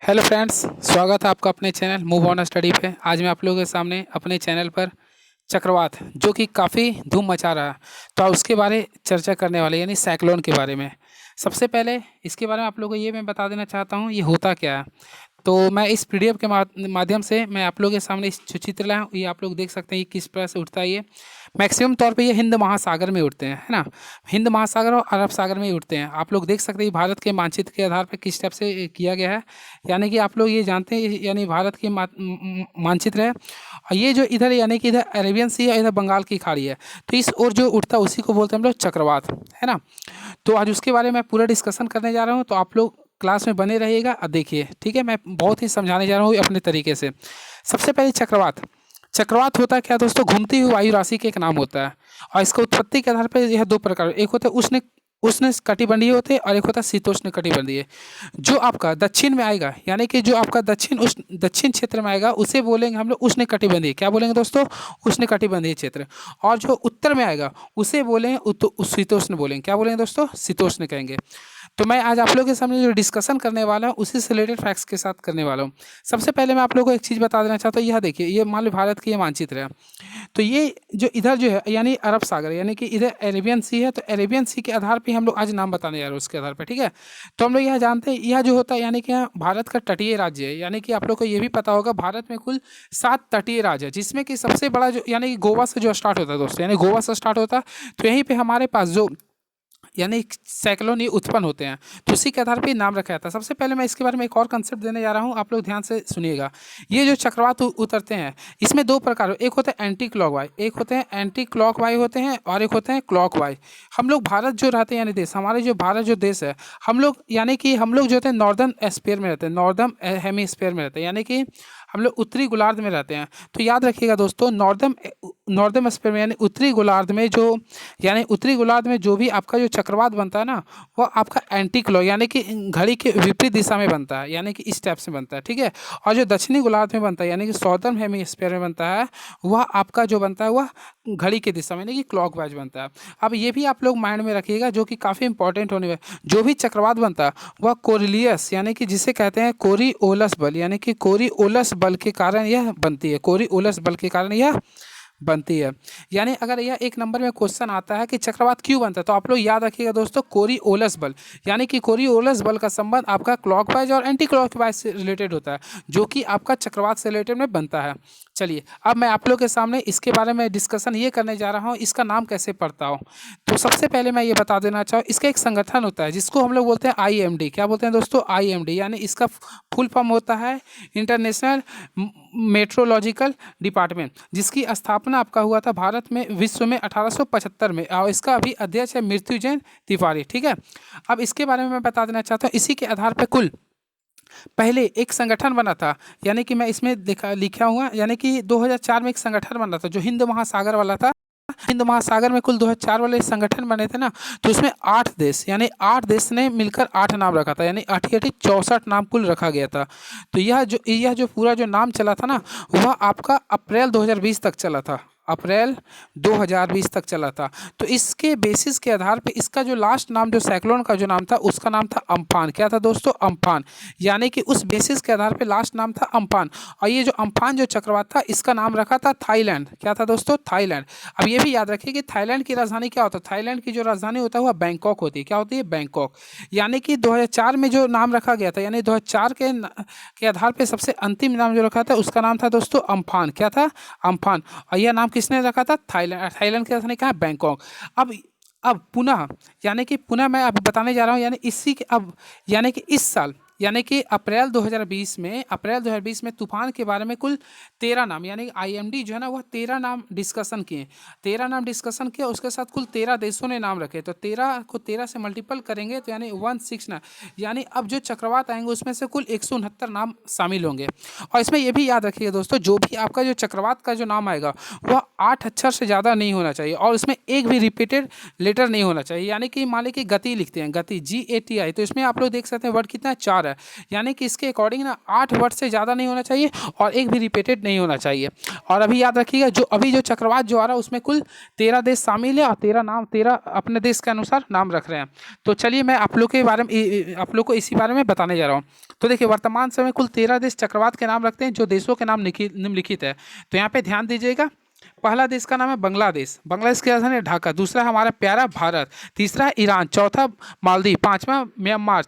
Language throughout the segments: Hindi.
हेलो फ्रेंड्स, स्वागत है आपका अपने चैनल मूव ऑन स्टडी पे। आज मैं आप लोगों के सामने अपने चैनल पर चक्रवात जो कि काफ़ी धूम मचा रहा है, तो उसके बारे चर्चा करने वाले यानी साइक्लोन के बारे में। सबसे पहले इसके बारे में आप लोगों को ये मैं बता देना चाहता हूँ ये होता क्या है। तो मैं इस पीडीएफ के माध्यम से मैं आप लोगों के सामने इस जो चित्र लाया हूँ ये आप लोग देख सकते हैं ये किस तरह से उठता है। ये मैक्सिमम तौर पे ये हिंद महासागर में उठते हैं, है ना। हिंद महासागर और अरब सागर में ही उठते हैं। आप लोग देख सकते हैं भारत के मानचित्र के आधार पर किस टाइप से किया गया है। यानी कि आप लोग ये जानते हैं यानी भारत की मानचित्र है और ये जो इधर यानी कि इधर अरेबियन सी है, इधर बंगाल की खाड़ी है। तो इस ओर जो उठता है उसी को बोलते हैं हम लोग चक्रवात, है ना। तो आज उसके बारे में पूरा डिस्कशन करने जा रहा हूँ, तो आप लोग क्लास में बने रहिएगा और देखिए, ठीक है। मैं बहुत ही समझाने जा रहा हूँ अपने तरीके से। सबसे पहले चक्रवात। चक्रवात होता है क्या दोस्तों? घूमती हुई वायु राशि के एक नाम होता है और इसका उत्पत्ति के आधार पर यह दो प्रकार, एक होता है उष्ण उष्ण कटिबंधीय होते हैं और एक होता है शीतोष्ण कटिबंधीय। जो आपका दक्षिण में आएगा यानी कि जो आपका दक्षिण क्षेत्र में आएगा उसे बोलेंगे हम लोग उष्ण कटिबंधीय। क्या बोलेंगे दोस्तों? उष्ण कटिबंधीय क्षेत्र। और जो उत्तर में आएगा उसे बोलेंगे शीतोष्ण बोलेंगे। क्या बोलेंगे दोस्तों? शीतोष्ण कहेंगे। तो मैं आज आप लोगों के सामने जो डिस्कशन करने वाला हूँ उसी से रिलेटेड फैक्ट्स के साथ करने वाला हूँ। सबसे पहले मैं आप लोगों को एक चीज़ बता देना चाहता हूँ। यह देखिए, ये मान लो भारत की ये मानचित्र है। तो ये जो इधर जो है यानी अरब सागर यानी कि इधर अरेबियन सी है, तो अरेबियन सी के आधार पे हम लोग आज नाम बताने जा रहे हैं उसके आधार पर, ठीक है। तो हम लोग यह जानते हैं यह जो होता है यानी कि भारत का तटीय राज्य है। यानी कि आप लोग को ये भी पता होगा भारत में कुल 7 तटीय राज्य है, जिसमें कि सबसे बड़ा जो यानी कि गोवा से जो स्टार्ट होता है दोस्तों, यानी गोवा से स्टार्ट होता है। तो यहीं पर हमारे पास जो यानी साइक्लोन ये उत्पन्न होते हैं, तो उसी के आधार पर नाम रखा जाता है। सबसे पहले मैं इसके बारे में एक और कंसेप्ट देने जा रहा हूँ, आप लोग ध्यान से सुनिएगा। ये जो चक्रवात उतरते हैं इसमें दो प्रकार, एक होता है एंटी क्लॉकवाइज, एक होते हैं एंटी क्लॉकवाइज होते हैं और एक होते हैं क्लॉकवाइज। हम लोग भारत जो रहते हैं यानी देश, हमारे जो भारत जो देश है, हम लोग यानी कि हम लोग जो होते हैं नॉर्दर्न स्फीयर में रहते हैं, नॉर्दर्न हेमीस्फीयर में रहते हैं, यानी कि हम लोग उत्तरी गोलार्ध में रहते हैं। तो याद रखिएगा दोस्तों, नॉर्दर्न स्फीयर में यानी उत्तरी गोलार्ध में जो यानी उत्तरी गोलार्ध में जो भी आपका जो चक्रवात बनता है ना, वो आपका एंटी क्लॉक यानी कि घड़ी के विपरीत दिशा में बनता है, यानी कि इस टाइप से बनता है, ठीक है। और जो दक्षिणी गोलार्ध में बनता है यानी कि सॉर्दर्न हेमिस्फीयर में बनता है, वह आपका जो बनता है वह घड़ी की दिशा में यानी कि क्लॉकवाइज बनता है। अब ये भी आप लोग माइंड में रखिएगा जो कि काफ़ी इंपॉर्टेंट होने वाला। जो भी चक्रवात बनता है वह कोरिलियस यानी कि जिसे कहते हैं कोरिओलस बल, यानी कि कोरिओलस बल के कारण यह बनती है। कोरिओलस बल के कारण यह बनती है। यानी अगर यह एक नंबर में क्वेश्चन आता है कि चक्रवात क्यों बनता है, तो आप लोग याद रखिएगा दोस्तों कोरिओलस बल, यानी कि कोरिओलस बल का संबंध आपका क्लॉकवाइज और एंटी क्लॉकवाइज से रिलेटेड होता है, जो कि आपका चक्रवात से रिलेटेड में बनता है। चलिए अब मैं आप लोग के सामने इसके बारे में डिस्कशन ये करने जा रहा हूँ, इसका नाम कैसे पड़ता हो। तो सबसे पहले मैं ये बता देना चाहूँ, इसका एक संगठन होता है जिसको हम लोग बोलते हैं IMD। क्या बोलते हैं दोस्तों? IMD, यानी इसका फुल फॉर्म होता है इंटरनेशनल मेट्रोलॉजिकल डिपार्टमेंट, जिसकी स्थापना आपका हुआ था भारत में विश्व में 1875 में, और इसका अभी अध्यक्ष है मृत्युंजय तिवारी, ठीक है। अब इसके बारे में मैं बता देना चाहता हूँ, इसी के आधार पर कुल पहले एक संगठन बना था, यानी कि मैं इसमें लिखा हुआ यानी कि 2004 में एक संगठन बना था जो हिंद महासागर वाला था। हिंद महासागर में कुल 2004 वाले संगठन बने थे ना, तो उसमें 8 देश यानी 8 देश ने मिलकर 8 नाम रखा था, यानी 8 64 नाम कुल रखा गया था। तो यह जो पूरा जो नाम चला था ना, वह आपका अप्रैल 2020 तक चला था, अप्रैल 2020 तक चला था। तो इसके बेसिस के आधार पे इसका जो लास्ट नाम जो साइक्लोन का जो नाम था उसका नाम था अम्फान। क्या था दोस्तों? अम्फान। यानी कि उस बेसिस के आधार पे लास्ट नाम था अम्फान। और ये जो अम्फान जो चक्रवात था इसका नाम रखा था थाईलैंड। क्या था दोस्तों? थाईलैंड। अब ये भी याद रखिए कि थाईलैंड की राजधानी क्या होता है? थाईलैंड की जो राजधानी होता है वह बैंकॉक होती है। क्या होती है? बैंकॉक। यानी कि 2004 में जो नाम रखा गया था, यानी 2004 के आधार पर सबसे अंतिम नाम जो रखा था उसका नाम था दोस्तों अम्फान। क्या था? अम्फान। और यह नाम किसने रखा था? थाईलैंड। थाईलैंड की राजधानी कहाँ है? बैंकॉक। अब पुनः यानी कि पुनः मैं अब बताने जा रहा हूँ, यानी इसी के अब यानी कि इस साल यानी कि अप्रैल 2020 में तूफान के बारे में कुल 13 नाम यानी IMD जो है ना वह 13 नाम डिस्कशन किए। 13 नाम डिस्कशन किया, उसके साथ कुल 13 देशों ने नाम रखे। तो 13 को 13 से मल्टीपल करेंगे तो यानी 169, यानी अब जो चक्रवात आएंगे उसमें से कुल 169 नाम शामिल होंगे। और इसमें यह भी याद रखिएगा दोस्तों, जो भी आपका जो चक्रवात का जो नाम आएगा वह 8 अक्षर से ज़्यादा नहीं होना चाहिए और उसमें एक भी रिपीटेड लेटर नहीं होना चाहिए। यानी कि मान लीजिए कि गति लिखते हैं, गति GATI, तो इसमें आप लोग देख सकते हैं वर्ड कितना है? 4 है। है, यानी कि इसके अकॉर्डिंग ना 8 वर्ड से ज़्यादा नहीं होना चाहिए और एक भी रिपीटेड नहीं होना चाहिए। और अभी याद रखिएगा जो अभी जो चक्रवात जो आ रहा है उसमें कुल 13 देश शामिल है और 13 नाम 13 अपने देश के अनुसार नाम रख रहे हैं। तो चलिए मैं आप लोग के बारे में आप लोग को इसी बारे में बताने जा रहा हूँ। तो देखिए वर्तमान समय कुल 13 देश चक्रवात के नाम रखते हैं, जो देशों के नाम निम्नलिखित है। तो यहाँ पे ध्यान दीजिएगा, पहला देश का नाम है बांग्लादेश, बांग्लादेश की राजधानी है ढाका। दूसरा हमारा प्यारा भारत, तीसरा है ईरान, चौथा मालदीव, पांचवा म्यांमार,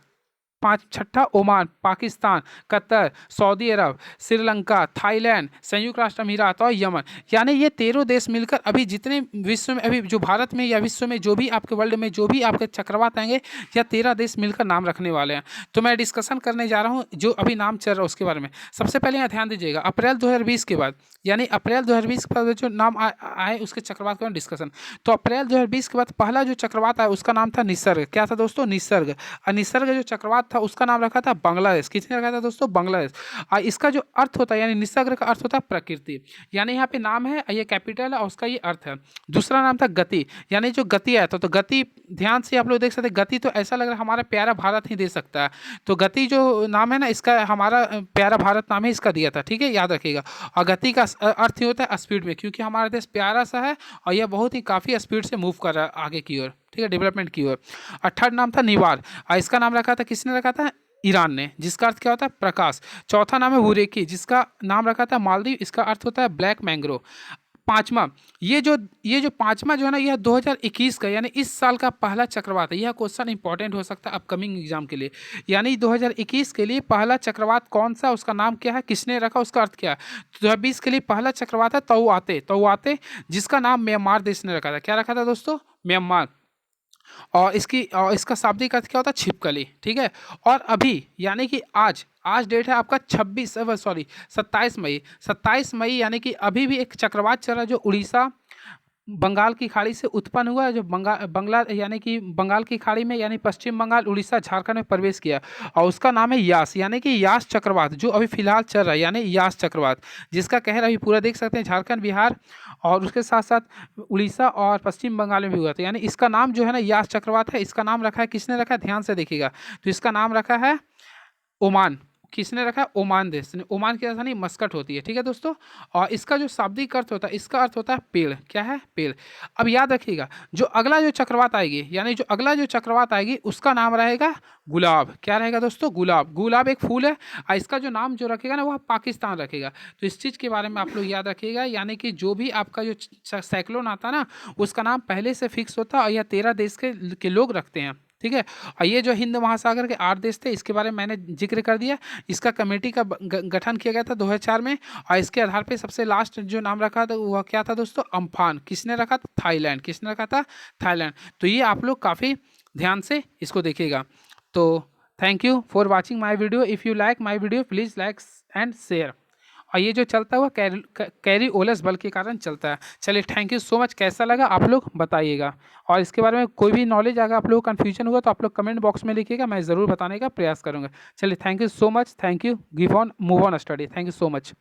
छठा ओमान, पाकिस्तान, कतर, सऊदी अरब, श्रीलंका, थाईलैंड, संयुक्त राष्ट्र अमीरात और यमन। यानी ये 13 देश मिलकर अभी जितने विश्व में अभी जो भारत में या विश्व में जो भी आपके वर्ल्ड में जो भी आपके चक्रवात आएंगे या 13 देश मिलकर नाम रखने वाले हैं। तो मैं डिस्कशन करने जा रहा हूँ जो अभी नाम चल रहा है उसके बारे में। सबसे पहले यहाँ ध्यान दीजिएगा, अप्रैल 2020 के बाद यानी अप्रैल 2020 के बाद जो नाम आए उसके चक्रवात का डिस्कशन। तो अप्रैल 2020 के बाद पहला जो चक्रवात आया उसका नाम था निसर्ग। क्या था दोस्तों? निसर्ग। और निसर्ग जो चक्रवात था उसका नाम रखा था बांग्लादेश। किसने रखा था दोस्तों? बांग्लादेश। और इसका जो अर्थ होता है यानी निसर्ग का अर्थ होता है प्रकृति, यानी यहाँ पे नाम है, ये कैपिटल है और उसका ये अर्थ है। दूसरा नाम था गति, यानी जो गति आया था। तो गति ध्यान से आप लोग देख सकते हैं, गति तो ऐसा लग रहा है हमारा प्यारा भारत ही दे सकता है। तो गति जो नाम है ना इसका हमारा प्यारा भारत नाम है इसका दिया था, ठीक है, याद रखिएगा। और गति का अर्थ ही होता है स्पीड में, क्योंकि हमारा देश प्यारा सा है और यह बहुत ही काफ़ी स्पीड से मूव कर रहा है आगे की ओर, ठीक है, डेवलपमेंट की ओर। और थर्ड नाम था निवार, और इसका नाम रखा था, किसने रखा था? ईरान ने, जिसका अर्थ क्या होता है? प्रकाश। चौथा नाम है बुरेकी, जिसका नाम रखा था मालदीव, इसका अर्थ होता है ब्लैक मैंग्रो। पांचवा, ये जो पांचवा जो है ना यह 2021 का यानी इस साल का पहला चक्रवात है। यह क्वेश्चन इंपॉर्टेंट हो सकता है अपकमिंग एग्जाम के लिए। यानी 2021 के लिए पहला चक्रवात कौन सा, उसका नाम क्या है, किसने रखा, उसका अर्थ क्या है? 2020 के लिए पहला चक्रवात है तौआते, जिसका नाम म्यांमार देश ने रखा था। क्या रखा था दोस्तों? म्यांमार। और इसका शाब्दिक अर्थ क्या होता है? छिपकली, ठीक है। और अभी यानी कि आज डेट है आपका 27 मई यानी कि अभी भी एक चक्रवात चल रहा है जो उड़ीसा बंगाल की खाड़ी से उत्पन्न हुआ है, जो बंगला यानी कि बंगाल की खाड़ी में यानी पश्चिम बंगाल, उड़ीसा, झारखंड में प्रवेश किया और उसका नाम है यास, यानी कि यास चक्रवात, जो अभी फिलहाल चल रहा है यानी यास चक्रवात, जिसका कहर अभी पूरा देख सकते हैं झारखंड, बिहार और उसके साथ साथ उड़ीसा और पश्चिम बंगाल में भी हुआ था। यानी इसका नाम जो है ना यास चक्रवात है। इसका नाम रखा है, किसने रखा है? ध्यान से देखिएगा, तो इसका नाम रखा है ओमान। किसने रखा है? ओमान देश ने। ओमान की राजधानी मस्कट होती है, ठीक है दोस्तों। और इसका जो शाब्दिक अर्थ होता है, इसका अर्थ होता है पेड़। क्या है? पेड़। अब याद रखिएगा जो अगला जो चक्रवात आएगी यानी जो अगला जो चक्रवात आएगी उसका नाम रहेगा गुलाब। क्या रहेगा दोस्तों? गुलाब। गुलाब एक फूल है और इसका जो नाम जो रखेगा ना वह पाकिस्तान रखेगा। तो इस चीज़ के बारे में आप लोग याद रखिएगा, यानी कि जो भी आपका जो साइक्लोन आता है ना उसका नाम पहले से फिक्स होता है और यह 13 देश के लोग रखते हैं, ठीक है। और ये जो हिंद महासागर के 8 देश थे इसके बारे में मैंने जिक्र कर दिया। इसका कमेटी का गठन किया गया था 2004 में और इसके आधार पे सबसे लास्ट जो नाम रखा था वह क्या था दोस्तों? अम्फान। किसने रखा था? थाईलैंड। किसने रखा था? थाईलैंड। तो ये आप लोग काफ़ी ध्यान से इसको देखिएगा। तो thank you for watching my video. If you like my video please like and share. और ये जो चलता हुआ कैरी ओलस बल के कारण चलता है। चलिए थैंक यू सो मच। कैसा लगा आप लोग बताइएगा, और इसके बारे में कोई भी नॉलेज अगर आप लोग को कन्फ्यूजन हुआ तो आप लोग कमेंट बॉक्स में लिखिएगा, मैं ज़रूर बताने का प्रयास करूँगा। चलिए thank you so much. Thank you. Give on move on study. Thank you so much.